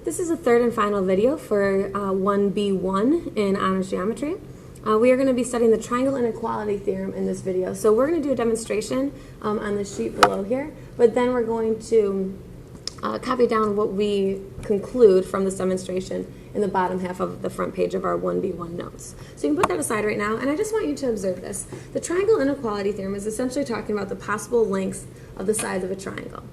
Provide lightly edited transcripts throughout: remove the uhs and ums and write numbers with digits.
This is the third and final video for 1B1 in Honors Geometry. We are going to be studying the triangle inequality theorem in this video. So we're going to do a demonstration on the sheet below here, but then we're going to copy down what we conclude from this demonstration in the bottom half of the front page of our 1B1 notes. So you can put that aside right now, and I just want you to observe this. The triangle inequality theorem is essentially talking about the possible lengths of the sides of a triangle.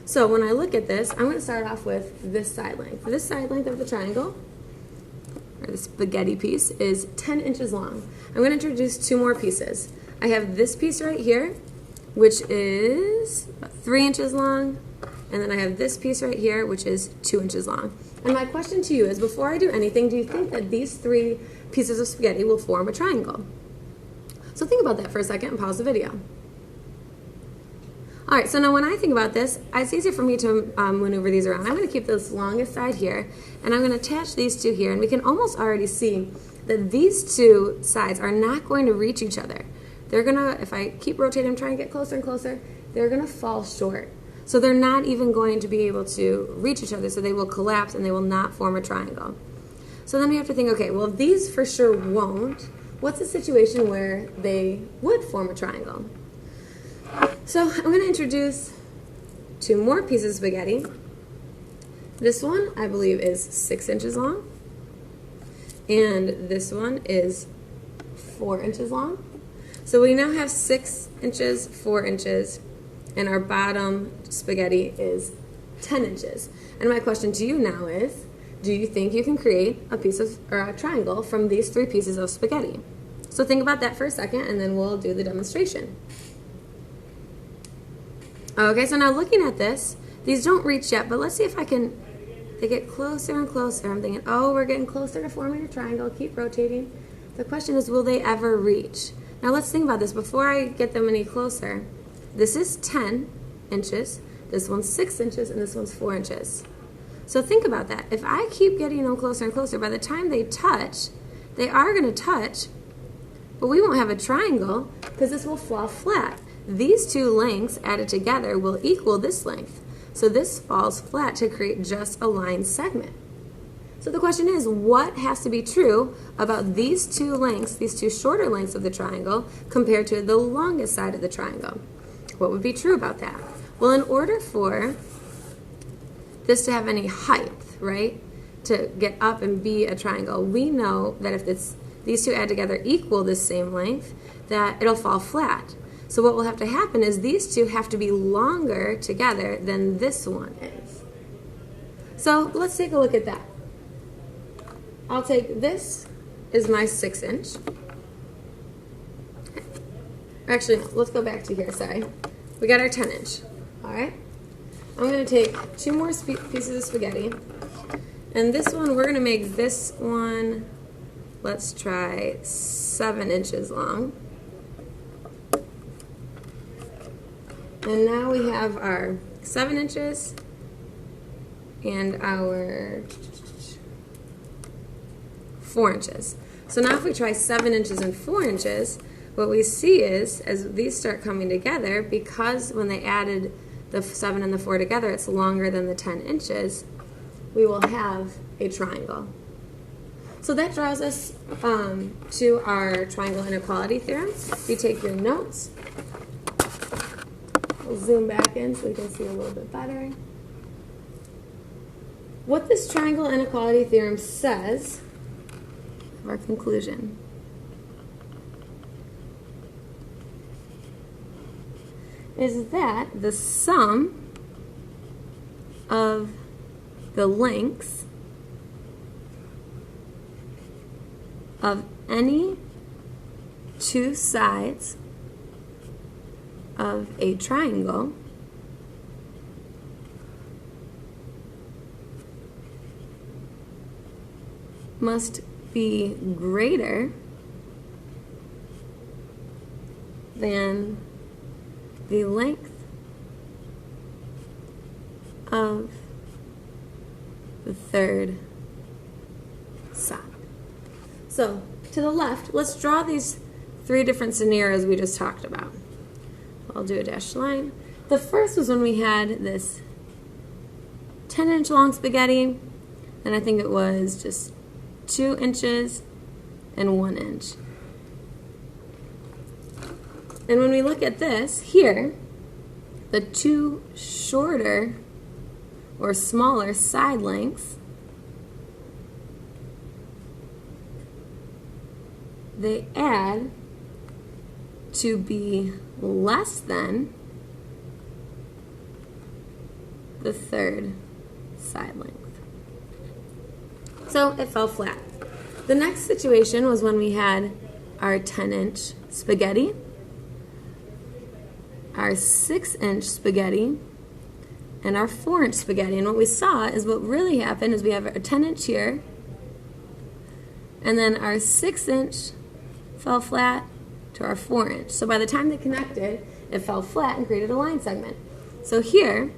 So when I look at this, I'm going to start off with this side length. This side length of the triangle, or the spaghetti piece, is 10 inches long. I'm going to introduce two more pieces. I have this piece right here, which is about 3 inches long, and then I have this piece right here, which is 2 inches long. And my question to you is, before I do anything, do you think that these three pieces of spaghetti will form a triangle? So think about that for a second and pause the video. All right, so now when I think about this, it's easier for me to maneuver these around. I'm going to keep this longest side here, and I'm going to attach these two here, and we can almost already see that these two sides are not going to reach each other. They're going to, if I keep rotating, trying to get closer and closer, they're going to fall short. So they're not even going to be able to reach each other, so they will collapse and they will not form a triangle. So then we have to think, okay, well, if these for sure won't, what's the situation where they would form a triangle? So I'm going to introduce two more pieces of spaghetti. This one, I believe, is 6 inches long, and this one is 4 inches long. So we now have 6 inches, 4 inches, and our bottom spaghetti is 10 inches. And my question to you now is, do you think you can create a piece of, or a triangle from these three pieces of spaghetti? So think about that for a second, and then we'll do the demonstration. Okay, so now looking at this, these don't reach yet, but let's see if I can, they get closer and closer. I'm thinking, oh, we're getting closer to forming a triangle. Keep rotating. The question is, will they ever reach? Now let's think about this before I get them any closer. This is 10 inches, this one's 6 inches, and this one's 4 inches. So think about that. If I keep getting them closer and closer, by the time they touch, they are going to touch, but we won't have a triangle because this will fall flat. These two lengths added together will equal this length. So this falls flat to create just a line segment. So the question is, what has to be true about these two lengths, these two shorter lengths of the triangle, compared to the longest side of the triangle? What would be true about that? Well, in order for this to have any height, right, to get up and be a triangle, we know that if these two add together equal this same length, that it'll fall flat. So what will have to happen is these two have to be longer together than this one is. So let's take a look at that. I'll take this is my 6 inch. Actually, let's go back to here, sorry. We got our 10 inch, all right? I'm gonna take two more pieces of spaghetti. And this one, we're gonna make this one, let's try 7 inches long. And now we have our 7 inches and our 4 inches. So now if we try 7 inches and 4 inches, what we see is, as these start coming together, because when they added the 7 and the 4 together, it's longer than the 10 inches, we will have a triangle. So that draws us to our triangle inequality theorem. If you take your notes, we'll zoom back in so we can see a little bit better. What this triangle inequality theorem says, our conclusion, is that the sum of the lengths of any two sides of a triangle must be greater than the length of the third side. So to the left, let's draw these three different scenarios we just talked about. I'll do a dashed line. The first was when we had this 10-inch long spaghetti and I think it was just 2 inches and 1 inch. And when we look at this here, the 2 shorter or smaller side lengths, they add to be less than the 3rd side length. So it fell flat. The next situation was when we had our 10-inch spaghetti, our 6-inch spaghetti, and our 4-inch spaghetti. And what we saw is what really happened is we have our 10-inch here, and then our 6-inch fell flat to our 4-inch. So by the time they connected, it fell flat and created a line segment. So here,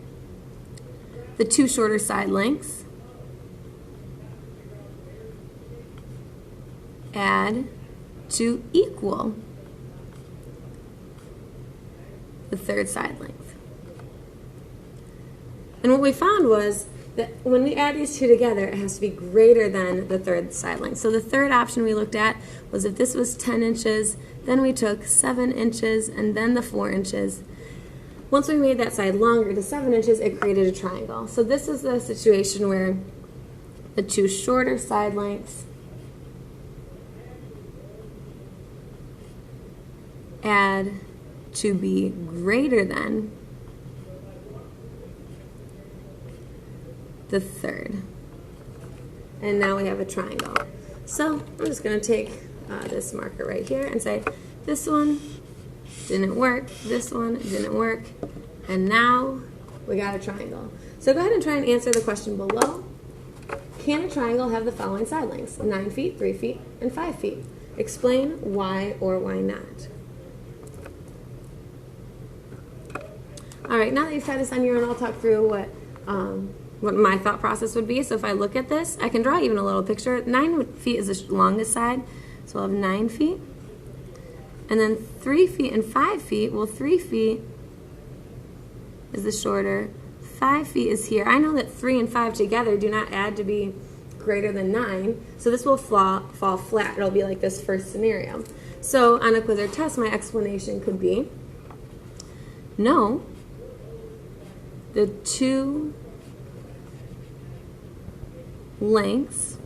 the 2 shorter side lengths add to equal the 3rd side length. And what we found was that when we add these 2 together, it has to be greater than the 3rd side length. So the 3rd option we looked at was if this was 10 inches, then we took 7 inches and then the 4 inches. Once we made that side longer to 7 inches, it created a triangle. So this is the situation where the 2 shorter side lengths add to be greater than the 3rd. And now we have a triangle. So I'm just going to take this marker right here and say this one didn't work, this one didn't work, and now we got a triangle. So go ahead and try and answer the question below. Can a triangle have the following side lengths? 9 feet, 3 feet, and 5 feet. Explain why or why not. All right, now that you've tried this on your own, I'll talk through what my thought process would be. So if I look at this, I can draw even a little picture. 9 feet is the longest side, so I'll have 9 feet. And then 3 feet and 5 feet, well, 3 feet is the shorter, 5 feet is here. I know that 3 and 5 together do not add to be greater than 9, so this will fall flat. It'll be like this first scenario. So on a quiz or test, my explanation could be, no, the 2 lengths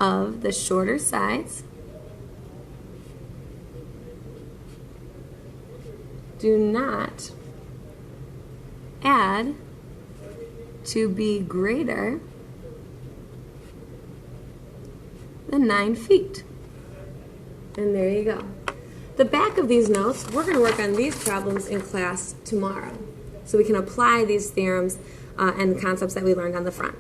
of the shorter sides do not add to be greater than 9 feet. And there you go. The back of these notes, we're going to work on these problems in class tomorrow, so we can apply these theorems and concepts that we learned on the front.